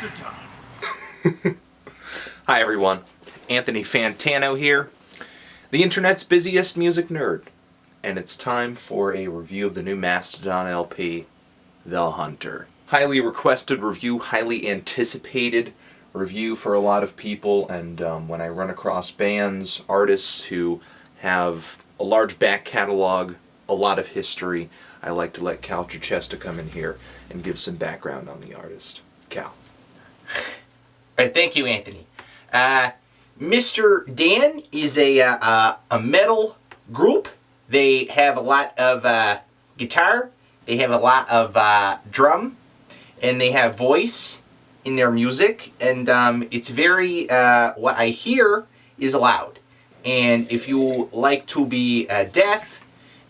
Mastodon. Hi everyone, Anthony Fantano here, the internet's busiest music nerd, and it's time for a review of the new Mastodon LP, The Hunter. Highly requested review, highly anticipated review for a lot of people, and when I run across bands, artists who have a large back catalog, a lot of history, I like to let Cal Chichesta come in here and give some background on the artist. Cal. Alright, thank you, Anthony. Mr. Dan is a metal group. They have a lot of guitar, they have a lot of drum, and they have voice in their music, and it's very, what I hear is loud. And if you like to be deaf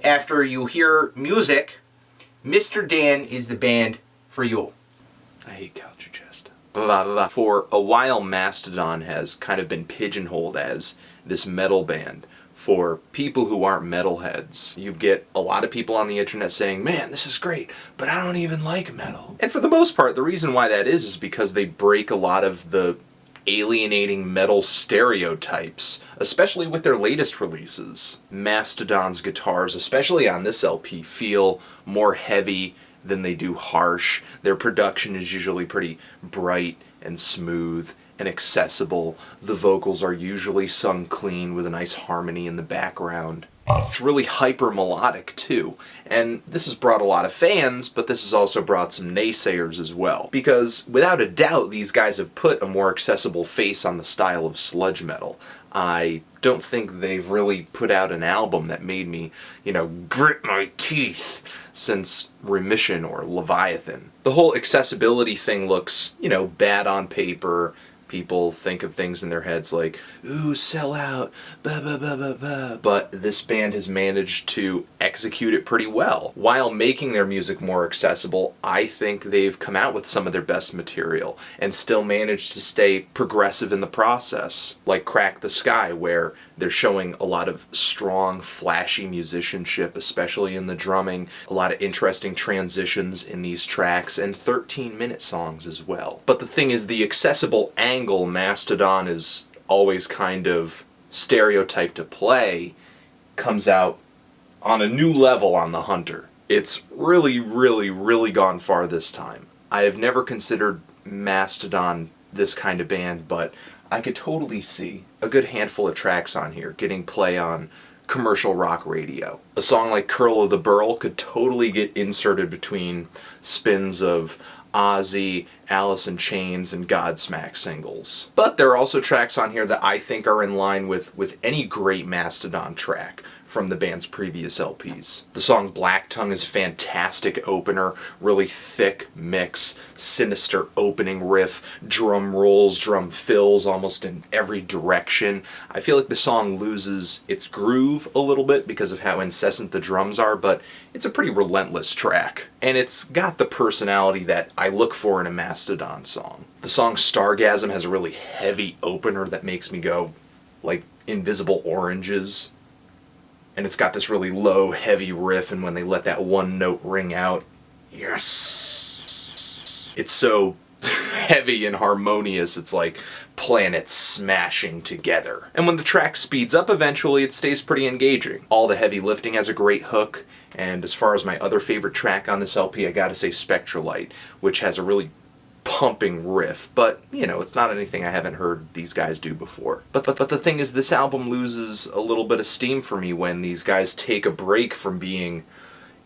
after you hear music, Mr. Dan is the band for you. I hate Cal Chichesta. Blah, blah, blah. For a while, Mastodon has kind of been pigeonholed as this metal band for people who aren't metalheads. You get a lot of people on the internet saying, man, this is great, but I don't even like metal. And for the most part, the reason why that is because they break a lot of the alienating metal stereotypes, especially with their latest releases. Mastodon's guitars, especially on this LP, feel more heavy than they do harsh. Their production is usually pretty bright and smooth and accessible. The vocals are usually sung clean with a nice harmony in the background. It's really hyper melodic too, and this has brought a lot of fans, but this has also brought some naysayers as well. Because without a doubt, these guys have put a more accessible face on the style of sludge metal. I don't think they've really put out an album that made me, grit my teeth since Remission or Leviathan. The whole accessibility thing looks, bad on paper. People think of things in their heads like, ooh, sell out, blah, blah, blah, blah, blah. But this band has managed to execute it pretty well. While making their music more accessible, I think they've come out with some of their best material and still managed to stay progressive in the process. Like Crack the Sky, where they're showing a lot of strong, flashy musicianship, especially in the drumming, a lot of interesting transitions in these tracks, and 13-minute songs as well. But the thing is, the accessible angle Mastodon is always kind of stereotyped to play comes out on a new level on The Hunter. It's really, really, really gone far this time. I have never considered Mastodon this kind of band, but I could totally see a good handful of tracks on here getting play on commercial rock radio. A song like Curl of the Burl could totally get inserted between spins of Ozzy, Alice in Chains, and Godsmack singles. But there are also tracks on here that I think are in line with any great Mastodon track from the band's previous LPs. The song Black Tongue is a fantastic opener, really thick mix, sinister opening riff, drum rolls, drum fills almost in every direction. I feel like the song loses its groove a little bit because of how incessant the drums are, but it's a pretty relentless track. And it's got the personality that I look for in a Mastodon song. The song Stargasm has a really heavy opener that makes me go, like, Invisible Oranges. And it's got this really low, heavy riff, and when they let that one note ring out, yes! It's so heavy and harmonious, it's like planets smashing together. And when the track speeds up eventually, it stays pretty engaging. All the heavy lifting has a great hook, and as far as my other favorite track on this LP, I gotta say Spectral Light, which has a really pumping riff, but it's not anything I haven't heard these guys do before. But the thing is, this album loses a little bit of steam for me when these guys take a break from being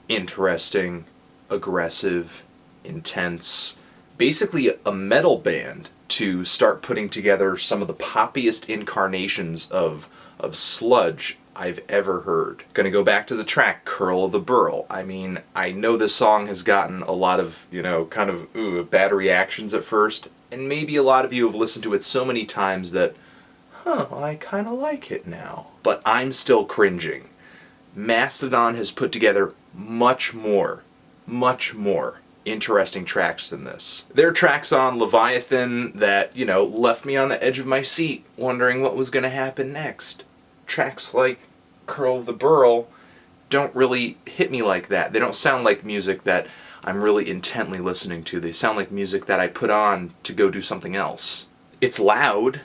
interesting, aggressive, intense, basically a metal band, to start putting together some of the poppiest incarnations of sludge I've ever heard. Gonna go back to the track Curl of the Burl. I mean, I know this song has gotten a lot of, kind of bad reactions at first, and maybe a lot of you have listened to it so many times that, I kind of like it now. But I'm still cringing. Mastodon has put together much more interesting tracks than this. There are tracks on Leviathan that, left me on the edge of my seat, wondering what was gonna happen next. Tracks like Curl of the Burl don't really hit me like that. They don't sound like music that I'm really intently listening to. They sound like music that I put on to go do something else. It's loud,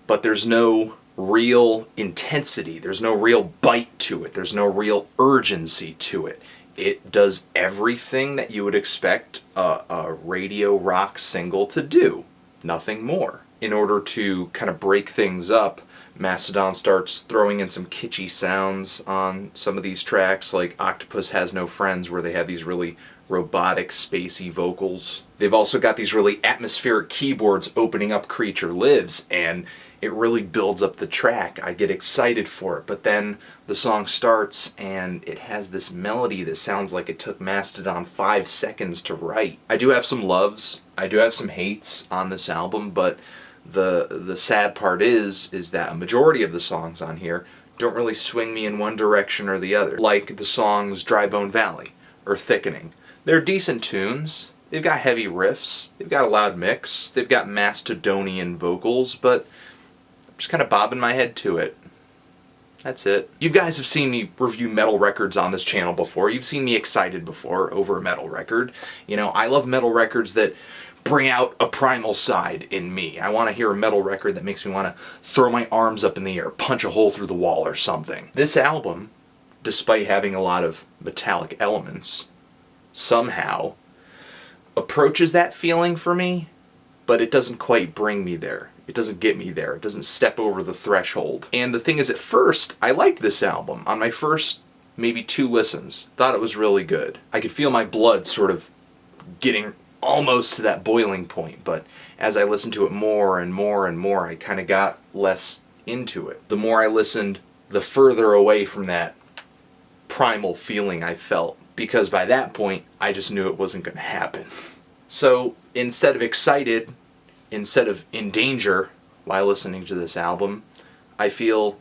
but there's no real intensity. There's no real bite to it. There's no real urgency to it. It does everything that you would expect a radio rock single to do. Nothing more. In order to kind of break things up, Mastodon starts throwing in some kitschy sounds on some of these tracks, like Octopus Has No Friends, where they have these really robotic, spacey vocals. They've also got these really atmospheric keyboards opening up Creature Lives, and it really builds up the track. I get excited for it, but then the song starts and it has this melody that sounds like it took Mastodon 5 seconds to write. I do have some loves, I do have some hates on this album, but the sad part is that a majority of the songs on here don't really swing me in one direction or the other, like the songs Dry Bone Valley or Thickening. They're decent tunes, they've got heavy riffs, they've got a loud mix, they've got Mastodonian vocals, but I'm just kind of bobbing my head to it. That's it. You guys have seen me review metal records on this channel before. You've seen me excited before over a metal record. You know, I love metal records that bring out a primal side in me. I want to hear a metal record that makes me want to throw my arms up in the air, punch a hole through the wall or something. This album, despite having a lot of metallic elements, somehow approaches that feeling for me, but it doesn't quite bring me there. It doesn't get me there. It doesn't step over the threshold. And the thing is, at first, I liked this album. On my first maybe 2 listens, thought it was really good. I could feel my blood sort of getting almost to that boiling point, but as I listened to it more and more and more, I kind of got less into it. The more I listened, the further away from that primal feeling I felt, because by that point, I just knew it wasn't going to happen. So instead of excited, instead of in danger while listening to this album, I feel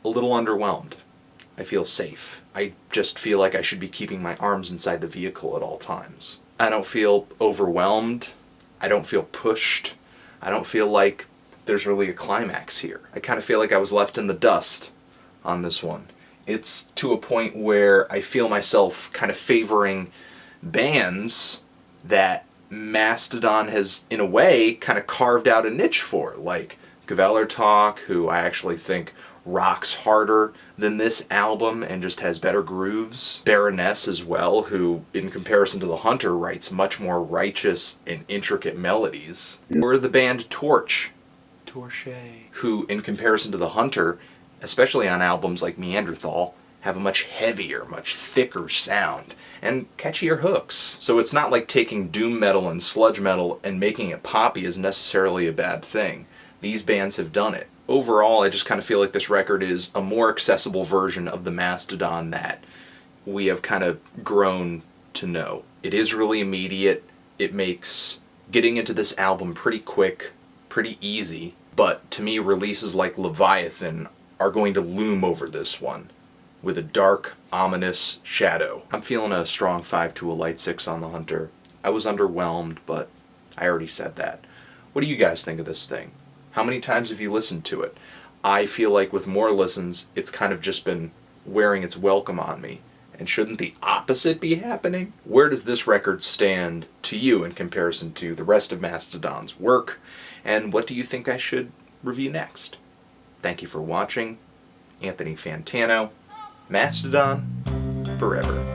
a little underwhelmed. I feel safe. I just feel like I should be keeping my arms inside the vehicle at all times. I don't feel overwhelmed. I don't feel pushed. I don't feel like there's really a climax here. I kind of feel like I was left in the dust on this one. It's to a point where I feel myself kind of favoring bands that Mastodon has, in a way, kind of carved out a niche for, like Gveller Talk, who I actually think rocks harder than this album and just has better grooves. Baroness as well, who, in comparison to The Hunter, writes much more righteous and intricate melodies. Or the band Torche, who, in comparison to The Hunter, especially on albums like Neanderthal, have a much heavier, much thicker sound, and catchier hooks. So it's not like taking doom metal and sludge metal and making it poppy is necessarily a bad thing. These bands have done it. Overall, I just kind of feel like this record is a more accessible version of the Mastodon that we have kind of grown to know. It is really immediate. It makes getting into this album pretty quick, pretty easy, but to me, releases like Leviathan are going to loom over this one with a dark, ominous shadow. I'm feeling a strong 5 to a light 6 on The Hunter. I was underwhelmed, but I already said that. What do you guys think of this thing? How many times have you listened to it? I feel like with more listens, it's kind of just been wearing its welcome on me. And shouldn't the opposite be happening? Where does this record stand to you in comparison to the rest of Mastodon's work? And what do you think I should review next? Thank you for watching. Anthony Fantano. Mastodon forever.